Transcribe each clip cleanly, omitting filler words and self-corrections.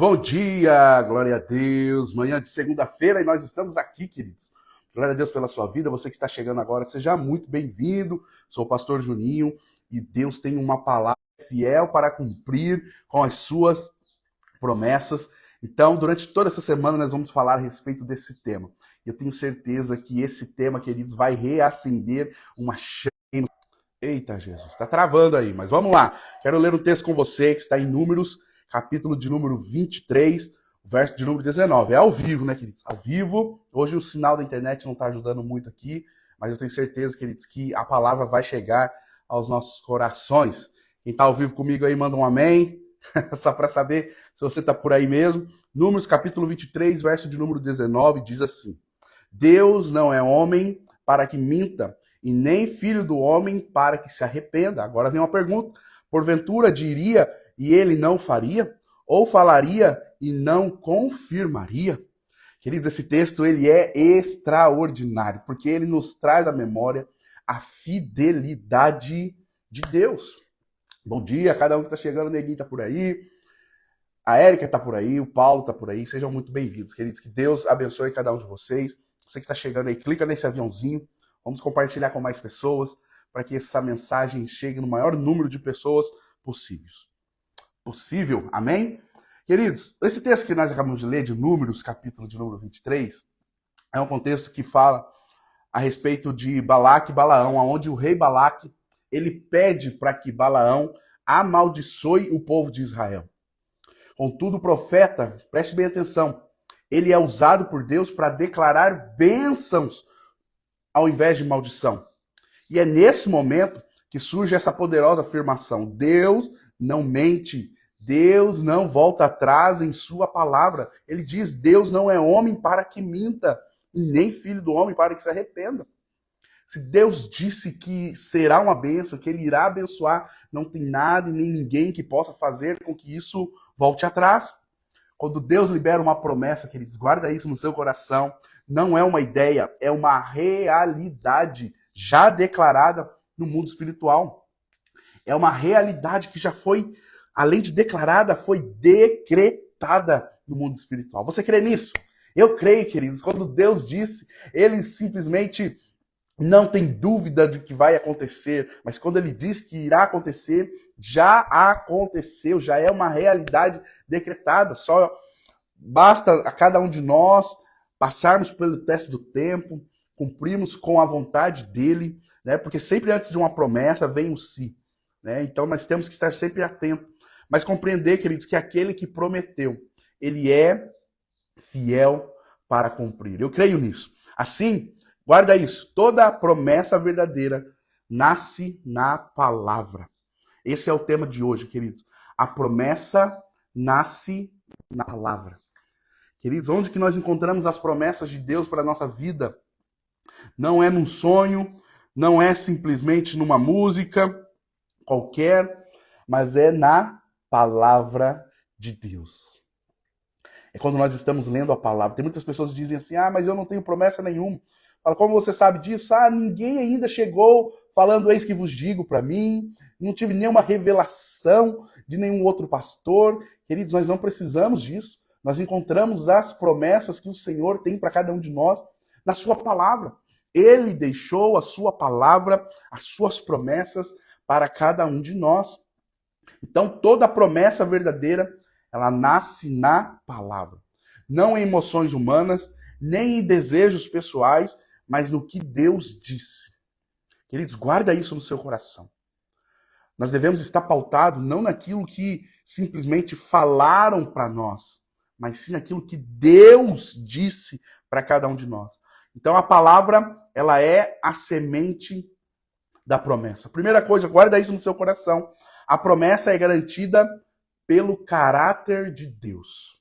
Bom dia, glória a Deus. Manhã de segunda-feira e nós estamos aqui, queridos. Glória a Deus pela sua vida. Você que está chegando agora, seja muito bem-vindo. Sou o pastor Juninho e Deus tem uma palavra fiel para cumprir com as suas promessas. Então, durante toda essa semana nós vamos falar a respeito desse tema. Eu tenho certeza que esse tema, queridos, vai reacender uma chama. Eita, Jesus, está travando aí, mas vamos lá. Quero ler um texto com você que está em Números, capítulo de número 23, verso de número 19. É ao vivo, né, queridos? Ao vivo. Hoje o sinal da internet não está ajudando muito aqui, mas eu tenho certeza, queridos, que a palavra vai chegar aos nossos corações. Quem está ao vivo comigo aí, manda um amém. Só para saber se você está por aí mesmo. Números, capítulo 23, verso de número 19, diz assim: Deus não é homem para que minta, e nem filho do homem para que se arrependa. Agora vem uma pergunta. Porventura diria e ele não faria? Ou falaria e não confirmaria? Queridos, esse texto ele é extraordinário, porque ele nos traz à memória a fidelidade de Deus. Bom dia a cada um que está chegando, o Neguinho está por aí, a Érica está por aí, o Paulo está por aí, sejam muito bem-vindos, queridos. Que Deus abençoe cada um de vocês. Você que está chegando aí, clica nesse aviãozinho, vamos compartilhar com mais pessoas, para que essa mensagem chegue no maior número de pessoas possível. Amém? Queridos, esse texto que nós acabamos de ler, de Números, capítulo de número 23, é um contexto que fala a respeito de Balaque e Balaão, onde o rei Balaque, ele pede para que Balaão amaldiçoe o povo de Israel. Contudo, o profeta, preste bem atenção, ele é usado por Deus para declarar bênçãos ao invés de maldição. E é nesse momento que surge essa poderosa afirmação: Deus não mente, Deus não volta atrás em sua palavra. Ele diz: Deus não é homem para que minta, e nem filho do homem para que se arrependa. Se Deus disse que será uma bênção, que ele irá abençoar, não tem nada e nem ninguém que possa fazer com que isso volte atrás. Quando Deus libera uma promessa, queridos, guarda isso no seu coração, não é uma ideia, é uma realidade já declarada no mundo espiritual. É uma realidade que já foi, além de declarada, foi decretada no mundo espiritual. Você crê nisso? Eu creio, queridos. Quando Deus disse, ele simplesmente não tem dúvida de que vai acontecer, mas quando ele diz que irá acontecer, já aconteceu, já é uma realidade decretada. Só basta a cada um de nós passarmos pelo teste do tempo, cumprirmos com a vontade dele, né? Porque sempre antes de uma promessa vem o sim, né? Então nós temos que estar sempre atentos, mas compreender, queridos, que aquele que prometeu, ele é fiel para cumprir. Eu creio nisso. Assim, guarda isso, toda promessa verdadeira nasce na palavra. Esse é o tema de hoje, queridos. A promessa nasce na palavra. Queridos, onde que nós encontramos as promessas de Deus para a nossa vida? Não é num sonho, não é simplesmente numa música qualquer, mas é na palavra de Deus. É quando nós estamos lendo a palavra. Tem muitas pessoas que dizem assim: mas eu não tenho promessa nenhuma. Fala: como você sabe disso? Ninguém ainda chegou falando eis que vos digo para mim. Não tive nenhuma revelação de nenhum outro pastor. Queridos, nós não precisamos disso. Nós encontramos as promessas que o Senhor tem para cada um de nós na sua palavra. Ele deixou a sua palavra, as suas promessas para cada um de nós. Então, toda promessa verdadeira, ela nasce na palavra. Não em emoções humanas, nem em desejos pessoais, mas no que Deus disse. Queridos, guarda isso no seu coração. Nós devemos estar pautados não naquilo que simplesmente falaram para nós, mas sim naquilo que Deus disse para cada um de nós. Então a palavra, ela é a semente da promessa. Primeira coisa, guarda isso no seu coração. A promessa é garantida pelo caráter de Deus.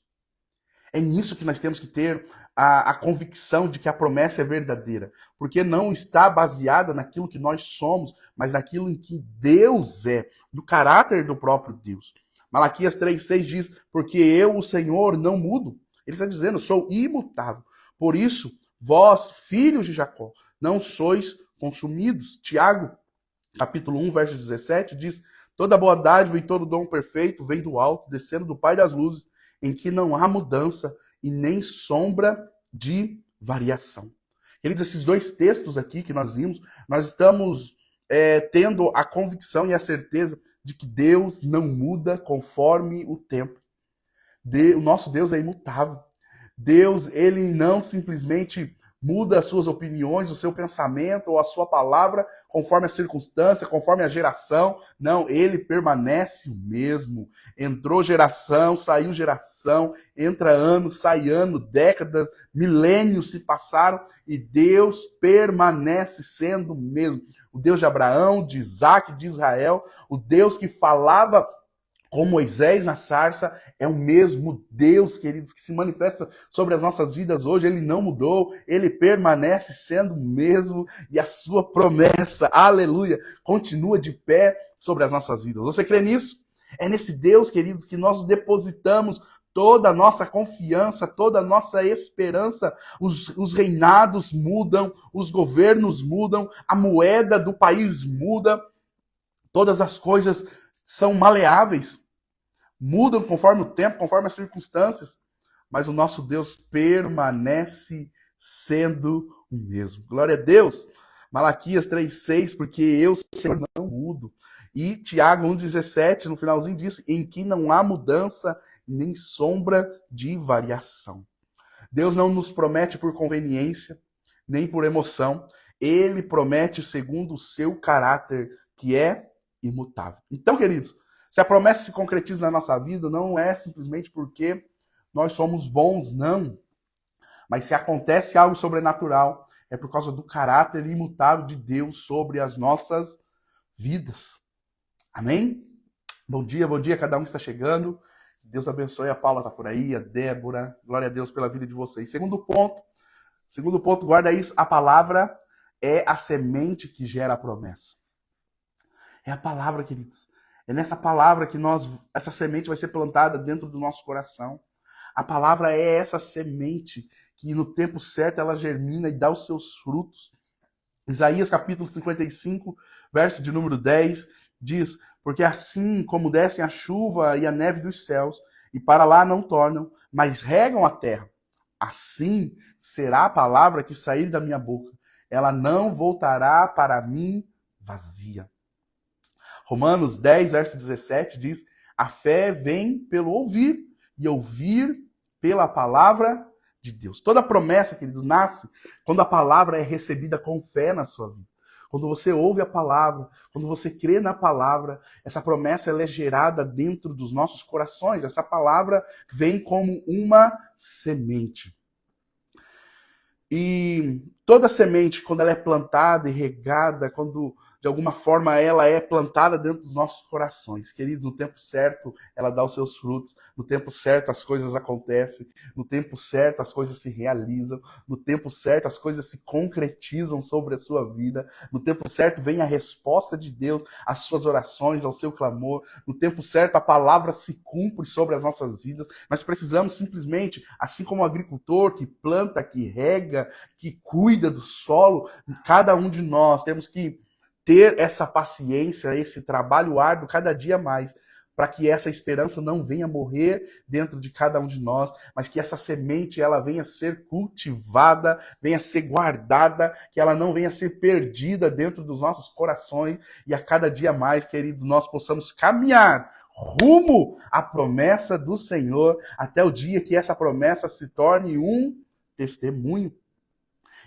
É nisso que nós temos que ter a convicção de que a promessa é verdadeira. Porque não está baseada naquilo que nós somos, mas naquilo em que Deus é, do caráter do próprio Deus. Malaquias 3,6 diz: porque eu, o Senhor, não mudo. Ele está dizendo: sou imutável. Por isso, vós, filhos de Jacó, não sois consumidos. Tiago, capítulo 1, verso 17, diz: toda boa dádiva e todo dom perfeito vem do alto, descendo do Pai das luzes, em que não há mudança e nem sombra de variação. Queridos, esses dois textos aqui que nós vimos, nós estamos tendo a convicção e a certeza de que Deus não muda conforme o tempo. O nosso Deus é imutável. Deus, ele não simplesmente muda as suas opiniões, o seu pensamento ou a sua palavra conforme a circunstância, conforme a geração. Não, ele permanece o mesmo. Entrou geração, saiu geração, entra ano, sai ano, décadas, milênios se passaram e Deus permanece sendo o mesmo. O Deus de Abraão, de Isaac, de Israel, o Deus que falava com Moisés na sarça, é o mesmo Deus, queridos, que se manifesta sobre as nossas vidas hoje. Ele não mudou, ele permanece sendo o mesmo e a sua promessa, aleluia, continua de pé sobre as nossas vidas. Você crê nisso? É nesse Deus, queridos, que nós depositamos toda a nossa confiança, toda a nossa esperança. Os reinados mudam, os governos mudam, a moeda do país muda, todas as coisas são maleáveis. Mudam conforme o tempo, conforme as circunstâncias, mas o nosso Deus permanece sendo o mesmo. Glória a Deus. Malaquias 3,6, porque eu, Senhor, não mudo. E Tiago 1,17, no finalzinho diz, em que não há mudança nem sombra de variação. Deus não nos promete por conveniência, nem por emoção. Ele promete segundo o seu caráter, que é imutável. Então, queridos, se a promessa se concretiza na nossa vida, não é simplesmente porque nós somos bons, não. Mas se acontece algo sobrenatural, é por causa do caráter imutável de Deus sobre as nossas vidas. Amém? Bom dia a cada um que está chegando. Deus abençoe. A Paula está por aí, a Débora. Glória a Deus pela vida de vocês. Segundo ponto, guarda isso. A palavra é a semente que gera a promessa. É a palavra, queridos. É nessa palavra que essa semente vai ser plantada dentro do nosso coração. A palavra é essa semente que no tempo certo ela germina e dá os seus frutos. Isaías capítulo 55, verso de número 10, diz, porque assim como descem a chuva e a neve dos céus, e para lá não tornam, mas regam a terra, assim será a palavra que sair da minha boca. Ela não voltará para mim vazia. Romanos 10, verso 17 diz, a fé vem pelo ouvir, e ouvir pela palavra de Deus. Toda promessa, queridos, nasce quando a palavra é recebida com fé na sua vida. Quando você ouve a palavra, quando você crê na palavra, essa promessa ela é gerada dentro dos nossos corações. Essa palavra vem como uma semente. E toda semente, quando ela é plantada e regada, quando de alguma forma ela é plantada dentro dos nossos corações, queridos, no tempo certo ela dá os seus frutos, no tempo certo as coisas acontecem, no tempo certo as coisas se realizam, no tempo certo as coisas se concretizam sobre a sua vida, no tempo certo vem a resposta de Deus às suas orações, ao seu clamor, no tempo certo a palavra se cumpre sobre as nossas vidas. Nós precisamos simplesmente, assim como o agricultor que planta, que rega, que cuida do solo, cada um de nós temos que ter essa paciência, esse trabalho árduo cada dia mais, para que essa esperança não venha morrer dentro de cada um de nós, mas que essa semente ela venha ser cultivada, venha ser guardada, que ela não venha ser perdida dentro dos nossos corações, e a cada dia mais, queridos, nós possamos caminhar rumo à promessa do Senhor, até o dia que essa promessa se torne um testemunho.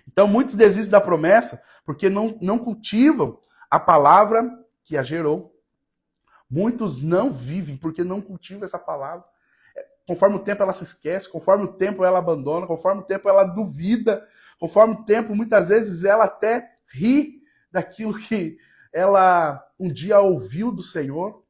Então, muitos desistem da promessa porque não cultivam a palavra que a gerou. Muitos não vivem porque não cultivam essa palavra. Conforme o tempo ela se esquece, conforme o tempo ela abandona, conforme o tempo ela duvida, conforme o tempo muitas vezes ela até ri daquilo que ela um dia ouviu do Senhor.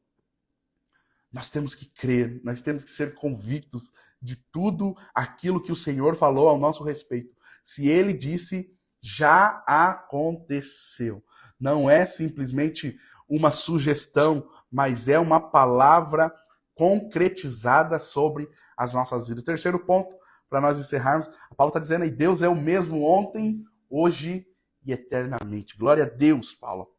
Nós temos que crer, nós temos que ser convictos de tudo aquilo que o Senhor falou ao nosso respeito. Se ele disse, já aconteceu. Não é simplesmente uma sugestão, mas é uma palavra concretizada sobre as nossas vidas. Terceiro ponto, para nós encerrarmos, a Paulo está dizendo aí, Deus é o mesmo ontem, hoje e eternamente. Glória a Deus, Paulo.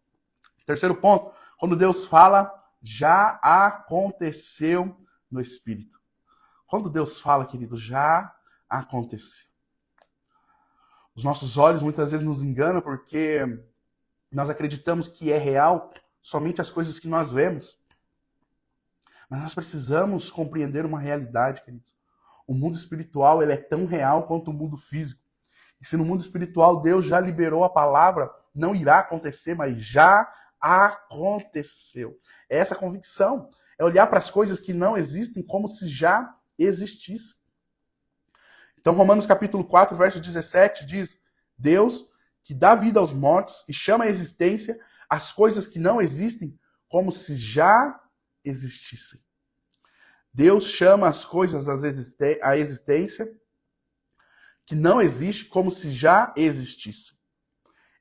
Terceiro ponto, quando Deus fala, já aconteceu no Espírito. Quando Deus fala, querido, já aconteceu. Os nossos olhos muitas vezes nos enganam porque nós acreditamos que é real somente as coisas que nós vemos. Mas nós precisamos compreender uma realidade, queridos. O mundo espiritual ele é tão real quanto o mundo físico. E se no mundo espiritual Deus já liberou a palavra, não irá acontecer, mas já aconteceu. É essa convicção. É olhar para as coisas que não existem como se já existissem. Então, Romanos capítulo 4, verso 17 diz: Deus que dá vida aos mortos e chama à existência as coisas que não existem como se já existissem. Deus chama as coisas à existência que não existe como se já existisse.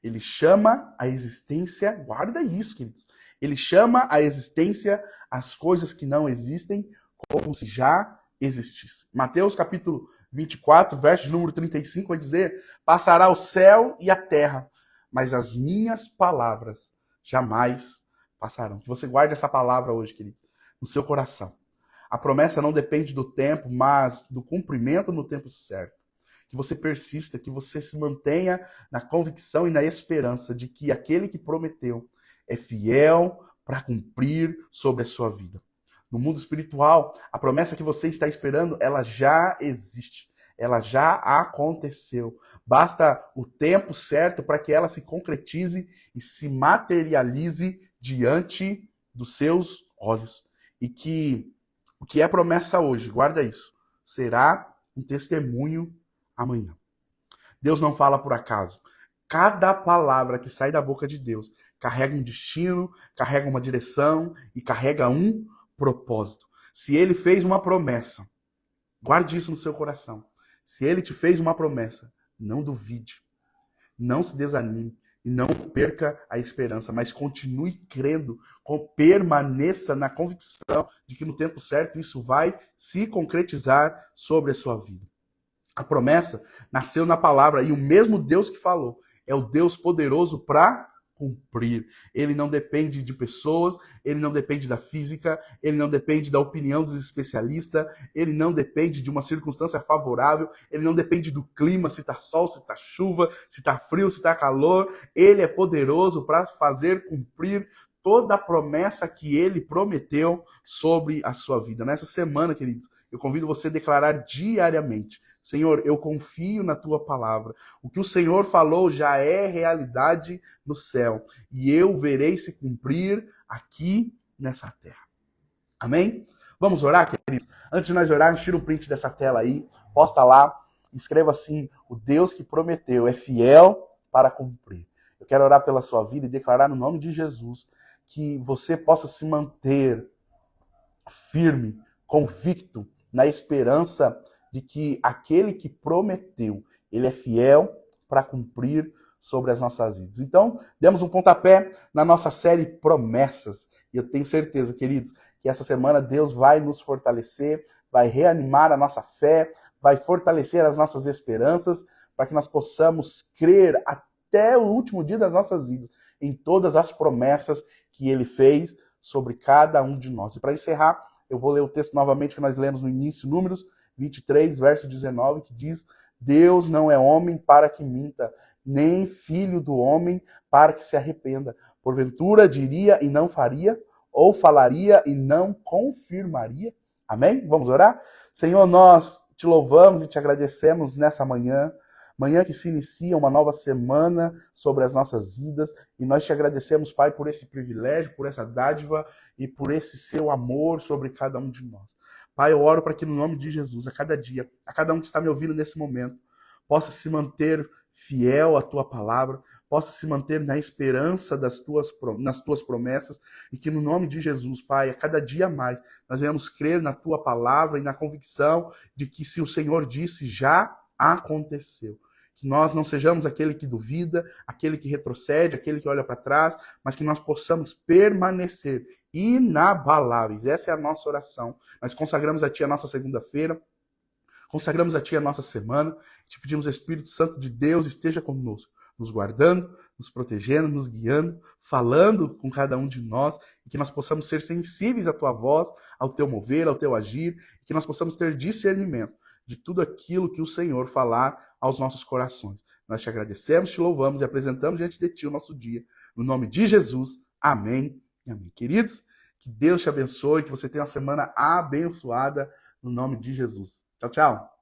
Ele chama a existência, guarda isso, queridos. Ele chama a existência as coisas que não existem como se já existissem. Mateus capítulo 24, verso número 35 vai dizer: passará o céu e a terra, mas as minhas palavras jamais passarão. Que você guarde essa palavra hoje, queridos, no seu coração. A promessa não depende do tempo, mas do cumprimento no tempo certo. Que você persista, que você se mantenha na convicção e na esperança de que aquele que prometeu é fiel para cumprir sobre a sua vida. No mundo espiritual, a promessa que você está esperando, ela já existe. Ela já aconteceu. Basta o tempo certo para que ela se concretize e se materialize diante dos seus olhos. E que o que é promessa hoje, guarda isso, será um testemunho amanhã. Deus não fala por acaso. Cada palavra que sai da boca de Deus carrega um destino, carrega uma direção e carrega um propósito. Se ele fez uma promessa, guarde isso no seu coração. Se ele te fez uma promessa, não duvide, não se desanime e não perca a esperança, mas continue crendo, permaneça na convicção de que no tempo certo isso vai se concretizar sobre a sua vida. A promessa nasceu na palavra e o mesmo Deus que falou é o Deus poderoso para cumprir. Ele não depende de pessoas, ele não depende da física, ele não depende da opinião dos especialistas, ele não depende de uma circunstância favorável, ele não depende do clima, se está sol, se está chuva, se está frio, se está calor. Ele é poderoso para fazer cumprir toda a promessa que ele prometeu sobre a sua vida. Nessa semana, queridos, eu convido você a declarar diariamente: Senhor, eu confio na tua palavra. O que o Senhor falou já é realidade no céu. E eu verei se cumprir aqui nessa terra. Amém? Vamos orar, queridos? Antes de nós orarmos, tira um print dessa tela aí, posta lá, escreva assim: o Deus que prometeu é fiel para cumprir. Eu quero orar pela sua vida e declarar no nome de Jesus que você possa se manter firme, convicto, na esperança de que aquele que prometeu, ele é fiel para cumprir sobre as nossas vidas. Então, demos um pontapé na nossa série Promessas. E eu tenho certeza, queridos, que essa semana Deus vai nos fortalecer, vai reanimar a nossa fé, vai fortalecer as nossas esperanças, para que nós possamos crer até o último dia das nossas vidas em todas as promessas que ele fez sobre cada um de nós. E para encerrar, eu vou ler o texto novamente que nós lemos no início, Números 23, verso 19, que diz: Deus não é homem para que minta, nem filho do homem para que se arrependa. Porventura diria e não faria, ou falaria e não confirmaria. Amém? Vamos orar? Senhor, nós te louvamos e te agradecemos nessa manhã. Manhã que se inicia uma nova semana sobre as nossas vidas, e nós te agradecemos, Pai, por esse privilégio, por essa dádiva e por esse seu amor sobre cada um de nós. Pai, eu oro para que no nome de Jesus, a cada dia, a cada um que está me ouvindo nesse momento, possa se manter fiel à tua palavra, possa se manter na esperança nas tuas promessas, e que no nome de Jesus, Pai, a cada dia mais, nós venhamos crer na tua palavra e na convicção de que se o Senhor disse, já aconteceu. Que nós não sejamos aquele que duvida, aquele que retrocede, aquele que olha para trás, mas que nós possamos permanecer inabaláveis. Essa é a nossa oração. Nós consagramos a Ti a nossa segunda-feira, consagramos a Ti a nossa semana, te pedimos, Espírito Santo de Deus, esteja conosco, nos guardando, nos protegendo, nos guiando, falando com cada um de nós, e que nós possamos ser sensíveis à tua voz, ao teu mover, ao teu agir, e que nós possamos ter discernimento de tudo aquilo que o Senhor falar aos nossos corações. Nós te agradecemos, te louvamos e apresentamos diante de ti o nosso dia. No nome de Jesus, amém e amém. Queridos, que Deus te abençoe, que você tenha uma semana abençoada no nome de Jesus. Tchau, tchau.